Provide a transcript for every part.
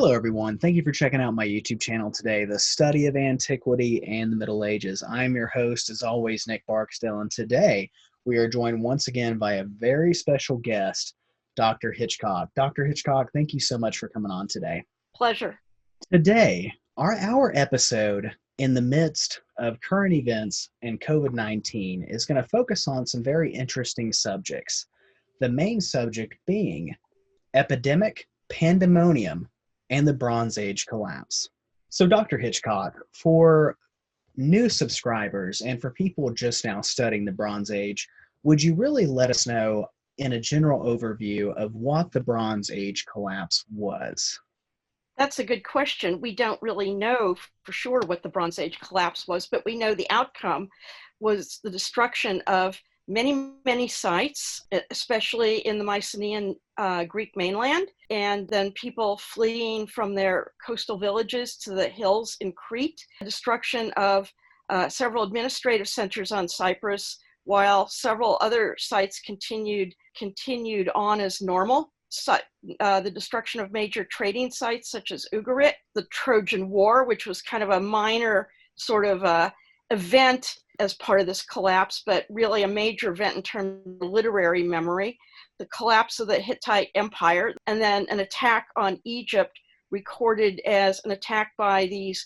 Hello, everyone. Thank you for checking out my YouTube channel today, The Study of Antiquity and the Middle Ages. I'm your host, as always, Nick Barksdale, and today we are joined once again by a very special guest, Dr. Hitchcock. Dr. Hitchcock, thank you so much for coming on today. Pleasure. Today, our episode in the midst of current events and COVID-19 is going to focus on some very interesting subjects. The main subject being epidemic, pandemonium, and the Bronze Age collapse. So, Dr. Hitchcock, for new subscribers and for people just now studying the Bronze Age, would you really let us know in a general overview of what the Bronze Age collapse was? That's a good question. We don't really know for sure what the Bronze Age collapse was, but we know the outcome was the destruction of many sites, especially in the Mycenaean Greek mainland, and then people fleeing from their coastal villages to the hills in Crete, the destruction of several administrative centers on Cyprus, while several other sites continued on as normal. The destruction of major trading sites such as Ugarit, the Trojan War, which was kind of a minor sort of event as part of this collapse, but really a major event in terms of literary memory, the collapse of the Hittite Empire, and then an attack on Egypt recorded as an attack by these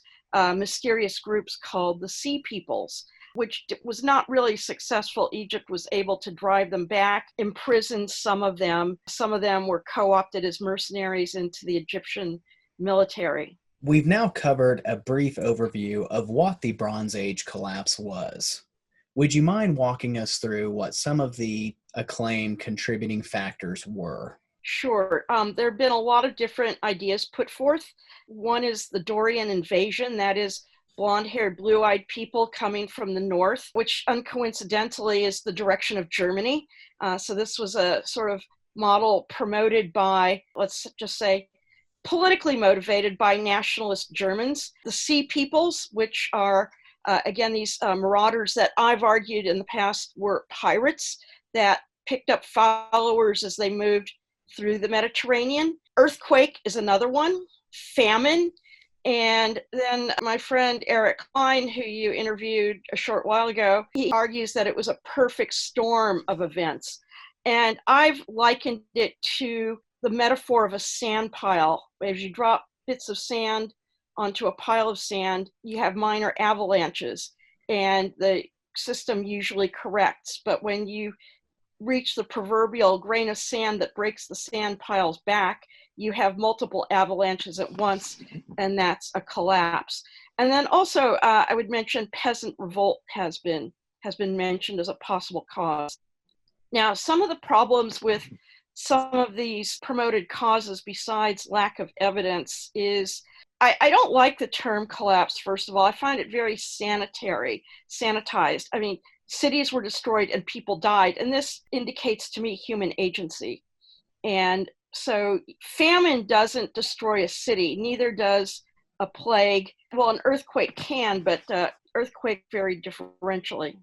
mysterious groups called the Sea Peoples, which was not really successful. Egypt was able to drive them back, imprison some of them. Some of them were co-opted as mercenaries into the Egyptian military. We've now covered a brief overview of what the Bronze Age collapse was. Would you mind walking us through what some of the acclaimed contributing factors were? Sure. There have been a lot of different ideas put forth. One is the Dorian invasion, that is blonde-haired, blue-eyed people coming from the north, which uncoincidentally is the direction of Germany. So this was a sort of model promoted by, let's just say, politically motivated by nationalist Germans. The Sea Peoples, which are, again, these marauders that I've argued in the past were pirates that picked up followers as they moved through the Mediterranean. Earthquake is another one. Famine. And then my friend Eric Klein, who you interviewed a short while ago, he argues that it was a perfect storm of events. And I've likened it to the metaphor of a sand pile. As you drop bits of sand onto a pile of sand, you have minor avalanches, and the system usually corrects. But when you reach the proverbial grain of sand that breaks the sand pile's back, you have multiple avalanches at once, and that's a collapse. And then also, I would mention peasant revolt has been mentioned as a possible cause. Now, some of the problems with some of these promoted causes, besides lack of evidence, is I don't like the term collapse, first of all. I find it very sanitized. I mean, cities were destroyed and people died, and this indicates to me human agency. And so famine doesn't destroy a city, neither does a plague. Well, an earthquake can, but earthquake very differentially.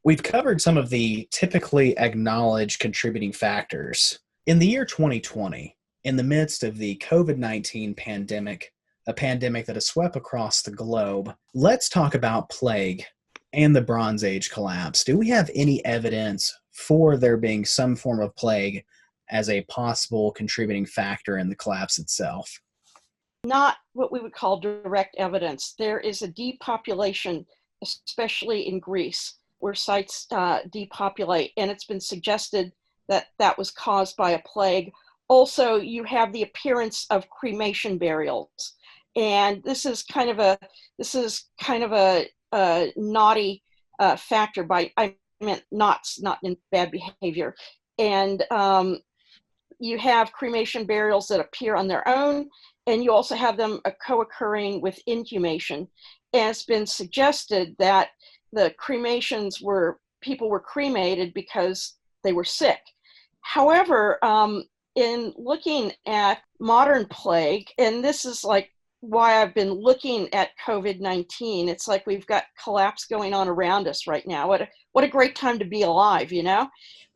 We've covered some of the typically acknowledged contributing factors. In the year 2020, in the midst of the COVID-19 pandemic, a pandemic that has swept across the globe, let's talk about plague and the Bronze Age collapse. Do we have any evidence for there being some form of plague as a possible contributing factor in the collapse itself? Not what we would call direct evidence. There is a depopulation, especially in Greece, where sites depopulate, and it's been suggested that that was caused by a plague. Also, you have the appearance of cremation burials, and this is kind of a naughty factor. I meant knots, not in bad behavior. And you have cremation burials that appear on their own, and you also have them co-occurring with inhumation. And it's been suggested that the cremations people were cremated because they were sick. However, in looking at modern plague, and this is like why I've been looking at COVID-19, it's like we've got collapse going on around us right now. What a great time to be alive, you know?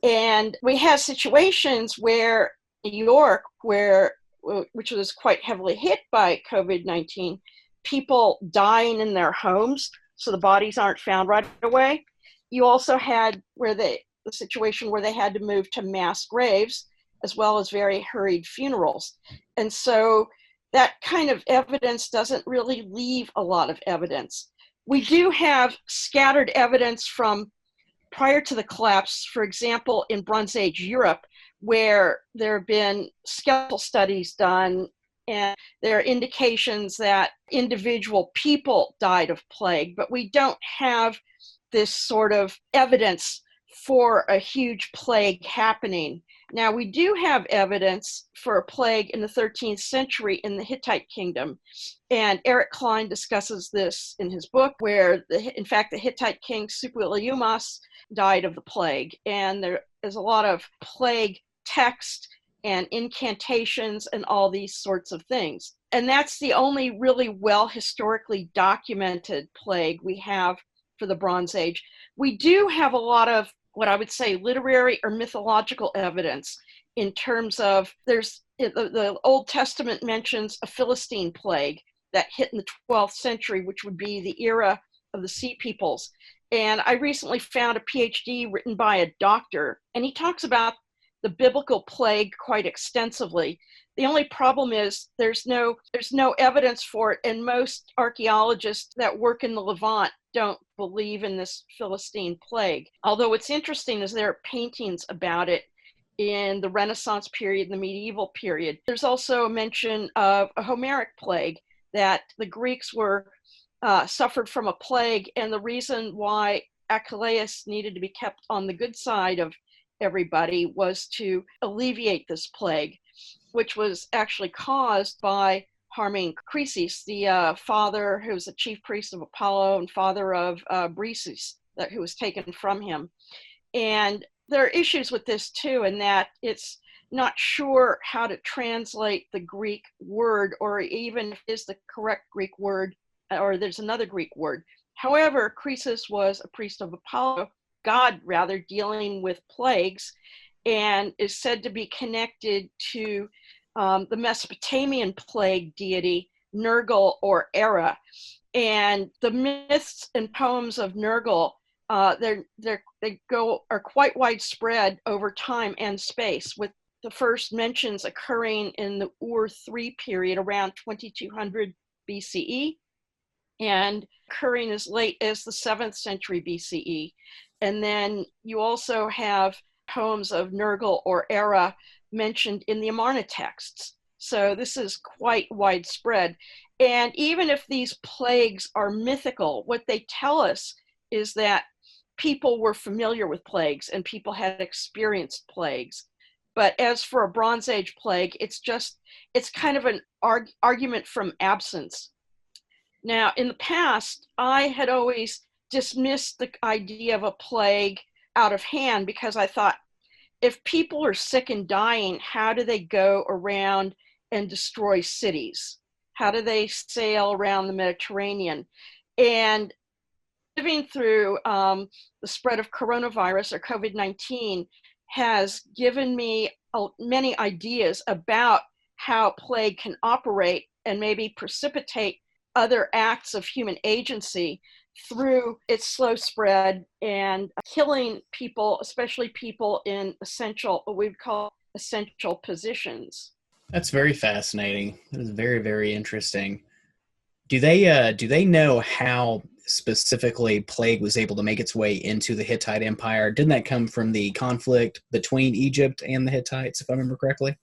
And we have situations where New York, where which was quite heavily hit by COVID-19, people dying in their homes, so the bodies aren't found right away. You also had the situation where they had to move to mass graves, as well as very hurried funerals. And so that kind of evidence doesn't really leave a lot of evidence. We do have scattered evidence from prior to the collapse, for example, in Bronze Age Europe, where there have been skeletal studies done, and there are indications that individual people died of plague, but we don't have this sort of evidence for a huge plague happening. Now, we do have evidence for a plague in the 13th century in the Hittite Kingdom, and Eric Klein discusses this in his book, where, in fact, the Hittite king Suppiluliuma died of the plague, and there is a lot of plague text and incantations and all these sorts of things. And that's the only really well historically documented plague we have for the Bronze Age. We do have a lot of what I would say literary or mythological evidence in terms of the Old Testament mentions a Philistine plague that hit in the 12th century, which would be the era of the Sea Peoples. And I recently found a PhD written by a doctor, and he talks about the biblical plague quite extensively. The only problem is there's no evidence for it, and most archaeologists that work in the Levant don't believe in this Philistine plague. Although what's interesting is there are paintings about it in the Renaissance period and the medieval period. There's also a mention of a Homeric plague, that the Greeks suffered from a plague, and the reason why Achilles needed to be kept on the good side of everybody was to alleviate this plague, which was actually caused by harming Croesus, the father who was the chief priest of Apollo and father of Briseis, who was taken from him. And there are issues with this too, in that it's not sure how to translate the Greek word, or even if it is the correct Greek word, or there's another Greek word. However, Croesus was a priest of Apollo, god rather, dealing with plagues, and is said to be connected to the Mesopotamian plague deity Nergal or Era. And the myths and poems of Nergal are quite widespread over time and space, with the first mentions occurring in the NAUE III period around 2200 BCE, and occurring as late as the 7th century BCE. And then you also have poems of Nergal or Era mentioned in the Amarna texts. So this is quite widespread. And even if these plagues are mythical, what they tell us is that people were familiar with plagues and people had experienced plagues. But as for a Bronze Age plague, it's kind of an argument from absence. Now, in the past, I had always dismissed the idea of a plague out of hand, because I thought, if people are sick and dying, how do they go around and destroy cities? How do they sail around the Mediterranean? And living through the spread of coronavirus or COVID-19 has given me many ideas about how plague can operate and maybe precipitate other acts of human agency through its slow spread and killing people, especially people in what we'd call essential positions. That's very fascinating. That is very, very interesting. Do they know how specifically plague was able to make its way into the Hittite Empire? Didn't that come from the conflict between Egypt and the Hittites, if I remember correctly?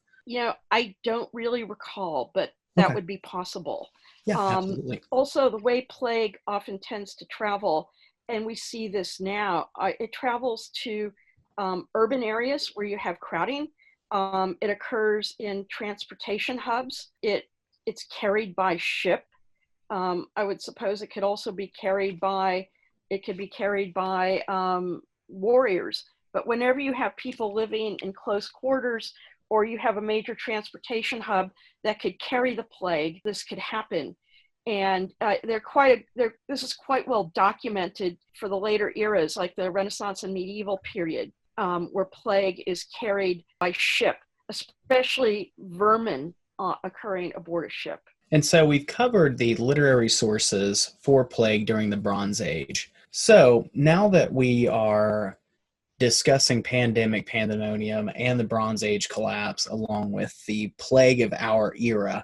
I don't really recall, but that would be possible. Yeah, absolutely. Also, the way plague often tends to travel, and we see this now, it travels to urban areas where you have crowding. It occurs in transportation hubs. It's carried by ship. I would suppose it could also be carried by warriors. But whenever you have people living in close quarters, or you have a major transportation hub that could carry the plague, this could happen. And this is quite well documented for the later eras, like the Renaissance and medieval period, where plague is carried by ship, especially vermin occurring aboard a ship. And so we've covered the literary sources for plague during the Bronze Age. So now that we are discussing pandemonium, and the Bronze Age collapse, along with the plague of our era,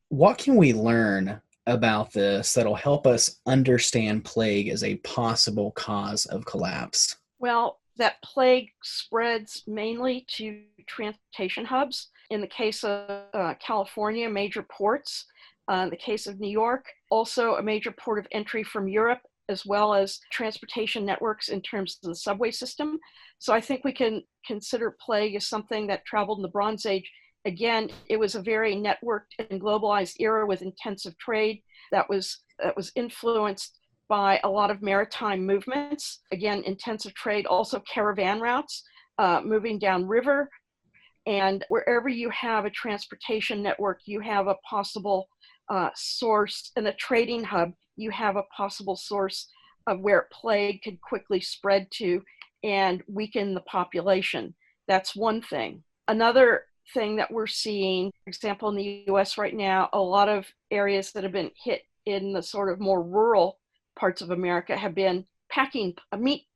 what can we learn about this that'll help us understand plague as a possible cause of collapse? Well, that plague spreads mainly to transportation hubs. In the case of California, major ports. In the case of New York, also a major port of entry from Europe, as well as transportation networks in terms of the subway system. So I think we can consider plague as something that traveled in the Bronze Age. Again, it was a very networked and globalized era with intensive trade that was influenced by a lot of maritime movements. Again, intensive trade, also caravan routes, moving down river. And wherever you have a transportation network, you have a possible source, and a trading hub, you have a possible source of where plague could quickly spread to and weaken the population. That's one thing. Another thing that we're seeing, for example, in the US right now, a lot of areas that have been hit in the sort of more rural parts of America have been packing meat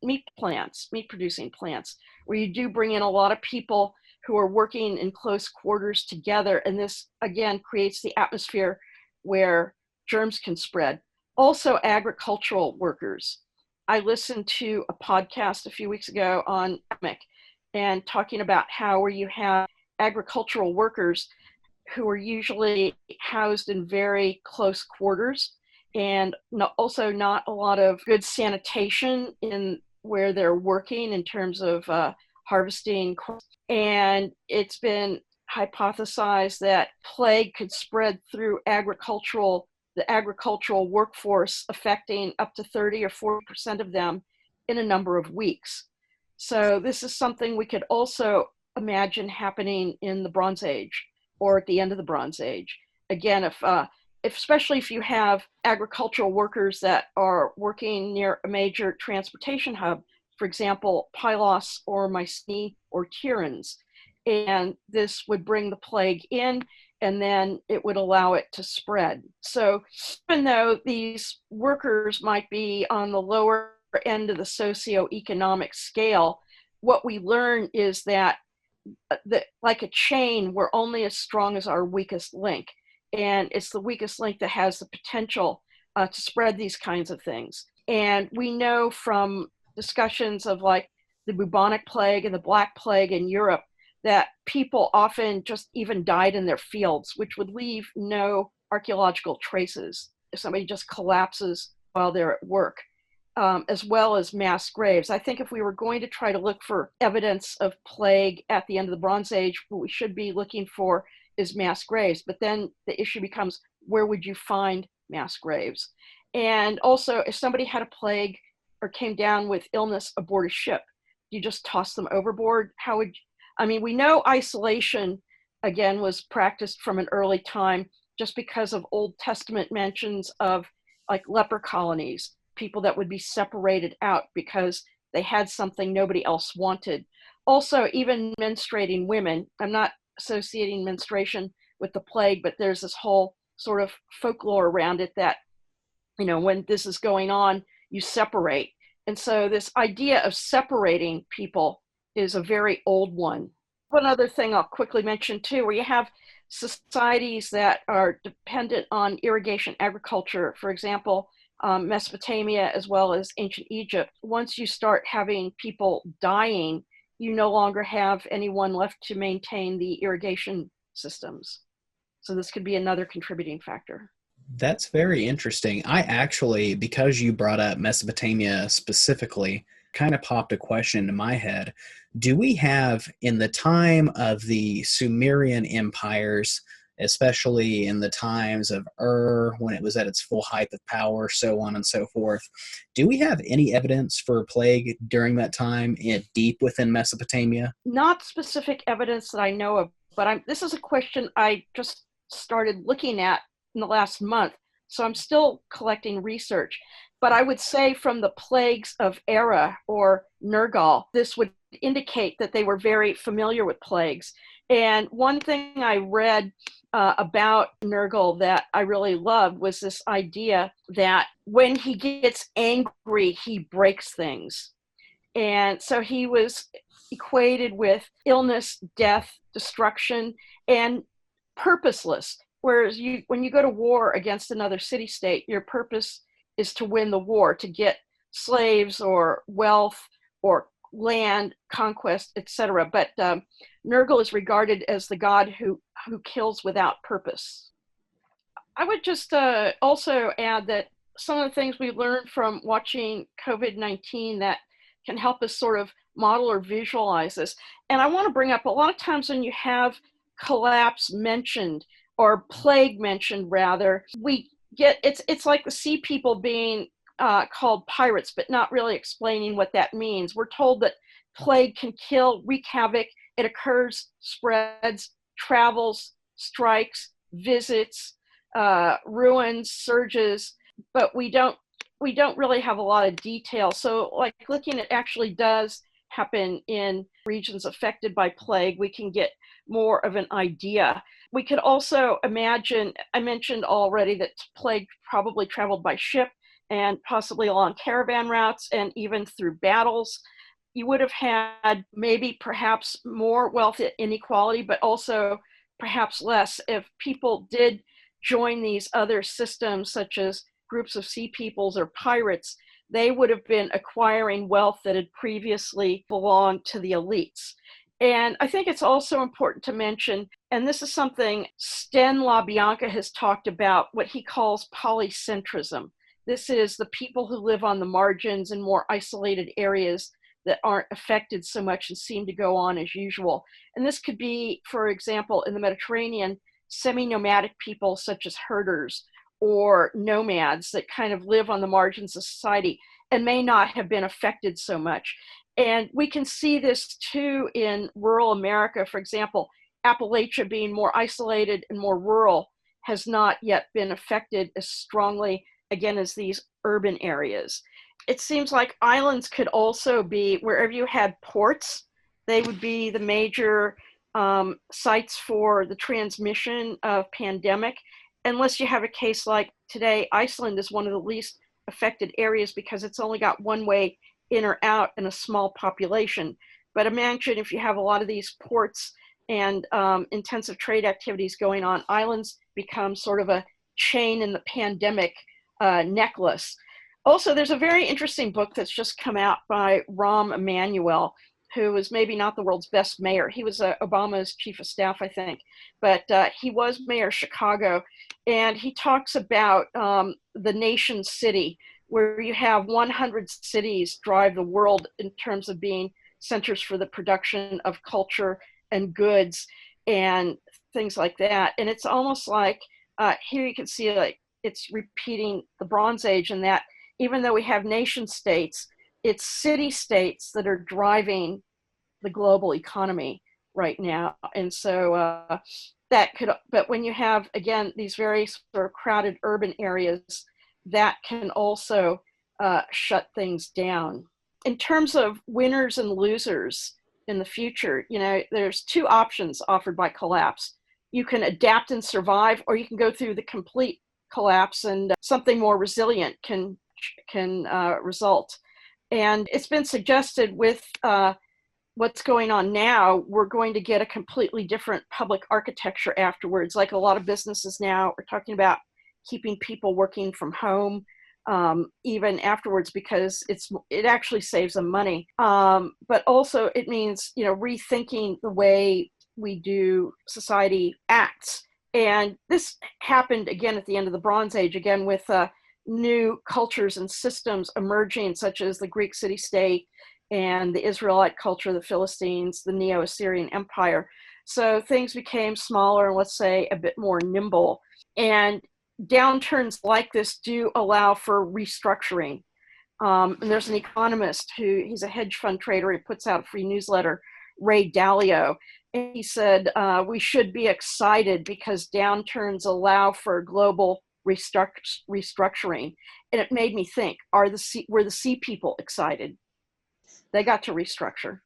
producing plants, where you do bring in a lot of people who are working in close quarters together. And this, again, creates the atmosphere where germs can spread. Also, agricultural workers. I listened to a podcast a few weeks ago on epidemic and talking about how where you have agricultural workers who are usually housed in very close quarters, and also not a lot of good sanitation in where they're working in terms of harvesting. And it's been hypothesized that plague could spread through the agricultural workforce, affecting up to 30 or 40% of them in a number of weeks. So this is something we could also imagine happening in the Bronze Age or at the end of the Bronze Age. Again, especially if you have agricultural workers that are working near a major transportation hub, for example, Pylos or Mycenae or Tiryns, and this would bring the plague in, and then it would allow it to spread. So even though these workers might be on the lower end of the socioeconomic scale, what we learn is that like a chain, we're only as strong as our weakest link. And it's the weakest link that has the potential to spread these kinds of things. And we know from discussions of like the bubonic plague and the Black Plague in Europe that people often just even died in their fields, which would leave no archaeological traces if somebody just collapses while they're at work, as well as mass graves. I think if we were going to try to look for evidence of plague at the end of the Bronze Age, what we should be looking for is mass graves. But then the issue becomes, where would you find mass graves? And also, if somebody had a plague or came down with illness aboard a ship, you just toss them overboard? We know isolation, again, was practiced from an early time just because of Old Testament mentions of like leper colonies, people that would be separated out because they had something nobody else wanted. Also, even menstruating women, I'm not associating menstruation with the plague, but there's this whole sort of folklore around it that, when this is going on, you separate. And so this idea of separating people is a very old one. One other thing I'll quickly mention too, where you have societies that are dependent on irrigation agriculture, for example, Mesopotamia as well as ancient Egypt. Once you start having people dying, you no longer have anyone left to maintain the irrigation systems. So this could be another contributing factor. That's very interesting. I actually, because you brought up Mesopotamia specifically, kind of popped a question into my head. Do we have, in the time of the Sumerian empires, especially in the times of when it was at its full height of power, so on and so forth, do we have any evidence for plague during that time deep within Mesopotamia? Not specific evidence that I know of, but this is a question I just started looking at in the last month. So I'm still collecting research. But I would say from the plagues of Era or Nergal, this would indicate that they were very familiar with plagues. And one thing I read about Nergal that I really loved was this idea that when he gets angry, he breaks things. And so he was equated with illness, death, destruction, and purposeless. Whereas when you go to war against another city state, your purpose is to win the war, to get slaves or wealth or land, conquest, etc. But Nergal is regarded as the god who kills without purpose. I would just also add that some of the things we learned from watching COVID-19 that can help us sort of model or visualize this. And I want to bring up, a lot of times when you have collapse mentioned, or plague mentioned rather, we get, it's like the sea people being called pirates, but not really explaining what that means. We're told that plague can kill, wreak havoc, it occurs, spreads, travels, strikes, visits, ruins, surges, but we don't really have a lot of detail. So like looking at actually does happen in regions affected by plague, we can get more of an idea. We could also imagine, I mentioned already that plague probably traveled by ship and possibly along caravan routes and even through battles. You would have had maybe perhaps more wealth inequality, but also perhaps less if people did join these other systems, such as groups of sea peoples or pirates. They would have been acquiring wealth that had previously belonged to the elites. And I think it's also important to mention, and this is something Sten LaBianca has talked about, what he calls polycentrism. This is the people who live on the margins in more isolated areas that aren't affected so much and seem to go on as usual. And this could be, for example, in the Mediterranean, semi-nomadic people such as herders or nomads that kind of live on the margins of society and may not have been affected so much. And we can see this too in rural America. For example, Appalachia being more isolated and more rural has not yet been affected as strongly, again, as these urban areas. It seems like islands could also be, wherever you had ports, they would be the major sites for the transmission of pandemic. Unless you have a case like today, Iceland is one of the least affected areas because it's only got one way in or out and a small population. But imagine if you have a lot of these ports and intensive trade activities going on, islands become sort of a chain in the pandemic necklace. Also, there's a very interesting book that's just come out by Rahm Emanuel, who is maybe not the world's best mayor. He was Obama's chief of staff, I think, but he was mayor of Chicago. And he talks about the nation city, where you have 100 cities drive the world in terms of being centers for the production of culture and goods and things like that. And it's almost like, here you can see like it's repeating the Bronze Age, in that even though we have nation states, it's city states that are driving the global economy right now. And so that could, but when you have, again, these very sort of crowded urban areas, that can also shut things down. In terms of winners and losers in the future, you know, there's two options offered by collapse. You can adapt and survive, or you can go through the complete collapse and something more resilient can result. And it's been suggested with what's going on now, we're going to get a completely different public architecture afterwards. Like a lot of businesses now are talking about keeping people working from home even afterwards, because it actually saves them money. But also it means, you know, rethinking the way we do society acts. And this happened again at the end of the Bronze Age, again with new cultures and systems emerging, such as the Greek city-state and the Israelite culture, the Philistines, the Neo-Assyrian Empire. So things became smaller and, let's say, a bit more nimble. And downturns like this do allow for restructuring. And there's an economist he's a hedge fund trader, he puts out a free newsletter, Ray Dalio. And he said, we should be excited because downturns allow for global restructuring. And it made me think, were the sea people excited? They got to restructure.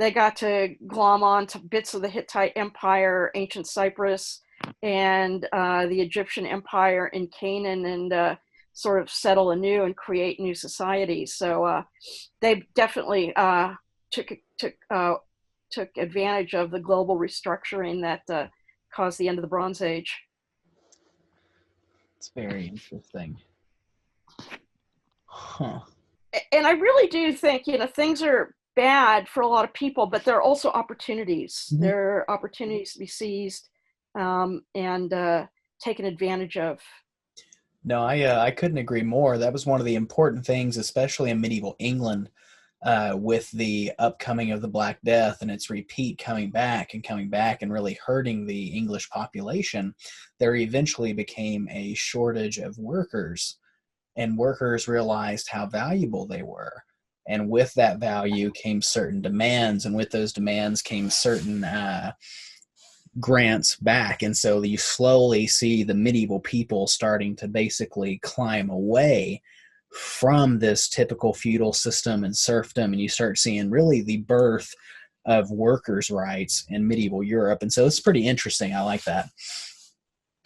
they got to glom on to bits of the Hittite Empire, ancient Cyprus, and the Egyptian Empire in Canaan, and sort of settle anew and create new societies. So they definitely took advantage of the global restructuring that caused the end of the Bronze Age. It's very interesting. Huh. And I really do think, things are bad for a lot of people, but there are also opportunities. Mm-hmm. There are opportunities to be seized and taken advantage of. No, I couldn't agree more. That was one of the important things, especially in medieval England, with the upcoming of the Black Death and its repeat coming back and really hurting the English population. There eventually became a shortage of workers, and workers realized how valuable they were. And with that value came certain demands, and with those demands came certain grants back. And so you slowly see the medieval people starting to basically climb away from this typical feudal system and serfdom, and you start seeing really the birth of workers' rights in medieval Europe. And so it's pretty interesting. I like that.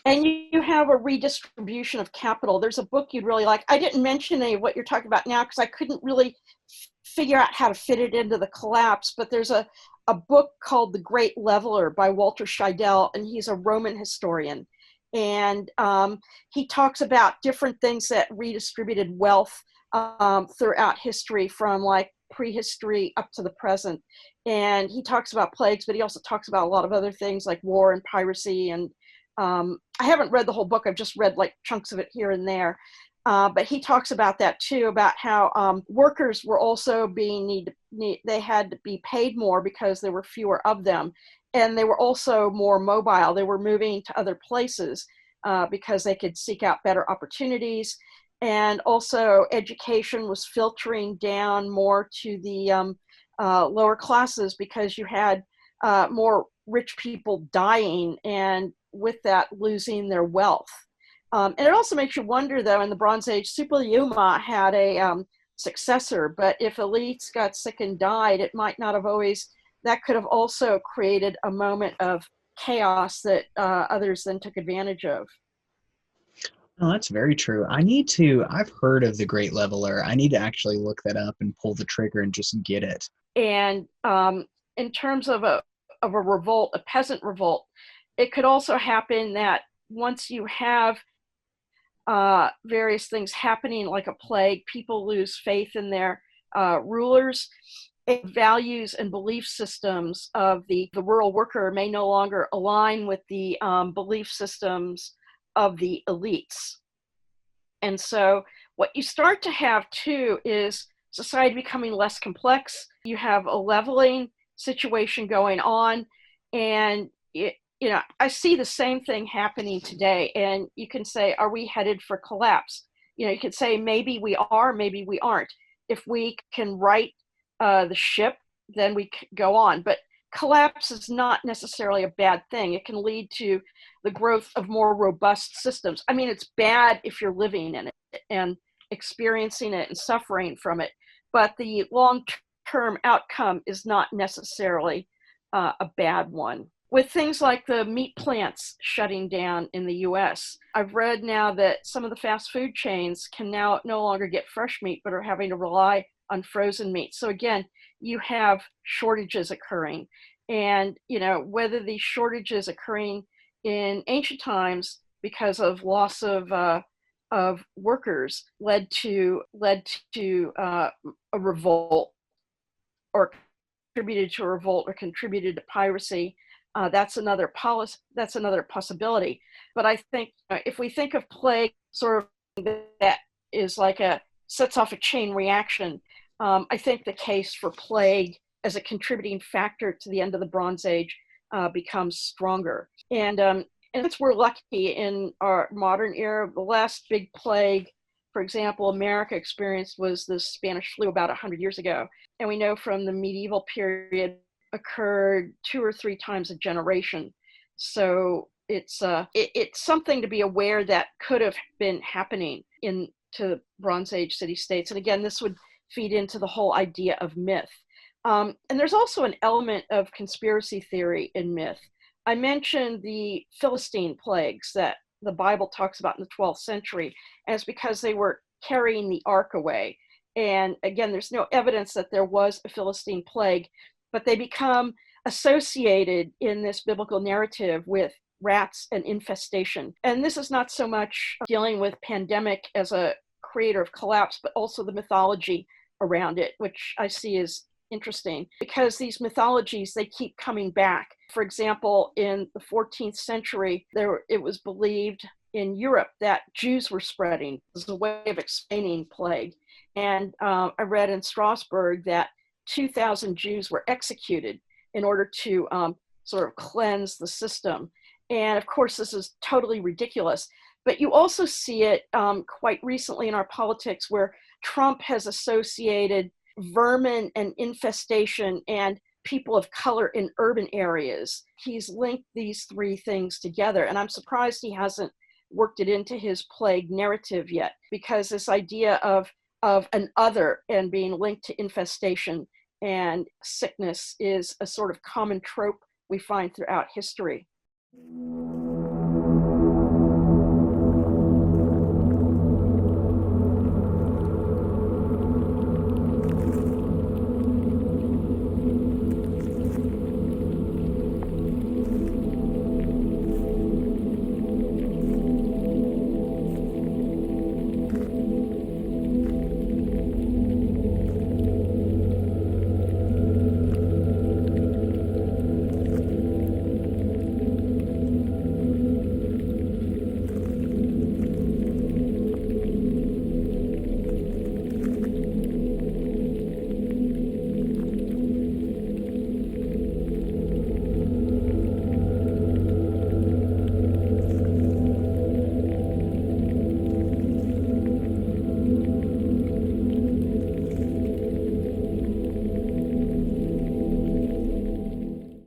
And you have a redistribution of capital. There's a book you'd really like. I didn't mention any of what you're talking about now because I couldn't really figure out how to fit it into the collapse, but there's a book called The Great Leveler by Walter Scheidel, and he's a Roman historian. And he talks about different things that redistributed wealth throughout history, from like prehistory up to the present. And he talks about plagues, but he also talks about a lot of other things like war and piracy. And I haven't read the whole book. I've just read like chunks of it here and there. But he talks about that too, about how workers were also being they had to be paid more because there were fewer of them. And they were also more mobile. They were moving to other places because they could seek out better opportunities. And also education was filtering down more to the lower classes because you had more rich people dying, and with that losing their wealth. And it also makes you wonder, though, in the Bronze Age, Suppiluliuma had a successor, but if elites got sick and died, it might not have always, that could have also created a moment of chaos that others then took advantage of. No, that's very true. I've heard of the Great Leveler. I need to actually look that up and pull the trigger and just get it. And in terms of a revolt, a peasant revolt, it could also happen that once you have various things happening like a plague, people lose faith in their rulers. Values and belief systems of the rural worker may no longer align with the belief systems of the elites. And so what you start to have too is society becoming less complex. You have a leveling situation going on, and I see the same thing happening today. And you can say, are we headed for collapse? You can say maybe we are, maybe we aren't. If we can right the ship, then we go on. But collapse is not necessarily a bad thing. It can lead to the growth of more robust systems. I mean, it's bad if you're living in it and experiencing it and suffering from it, but the long-term outcome is not necessarily a bad one. With things like the meat plants shutting down in the US, I've read now that some of the fast food chains can now no longer get fresh meat, but are having to rely on frozen meat. So again, you have shortages occurring. And, whether these shortages occurring in ancient times because of loss of workers led to a revolt, or contributed to a revolt, or contributed to piracy, that's another possibility. But I think if we think of plague sort of that is like sets off a chain reaction, I think the case for plague as a contributing factor to the end of the Bronze Age becomes stronger. And since we're lucky in our modern era, the last big plague, for example, America experienced was the Spanish flu about 100 years ago. And we know from the medieval period occurred 2 or 3 times a generation. So it's something to be aware that could have been happening into Bronze Age city-states. And again, this would feed into the whole idea of myth. And there's also an element of conspiracy theory in myth. I mentioned the Philistine plagues that the Bible talks about in the 12th century, and it's because they were carrying the ark away. And again, there's no evidence that there was a Philistine plague, but they become associated in this biblical narrative with rats and infestation. And this is not so much dealing with pandemic as a creator of collapse, but also the mythology around it, which I see as interesting because these mythologies, they keep coming back. For example, in the 14th century, it was believed in Europe that Jews were spreading as a way of explaining plague. And I read in Strasbourg that 2,000 Jews were executed in order to sort of cleanse the system. And of course, this is totally ridiculous. But you also see it quite recently in our politics where Trump has associated vermin and infestation and people of color in urban areas. He's linked these three things together. And I'm surprised he hasn't worked it into his plague narrative yet, because this idea of an other and being linked to infestation and sickness is a sort of common trope we find throughout history.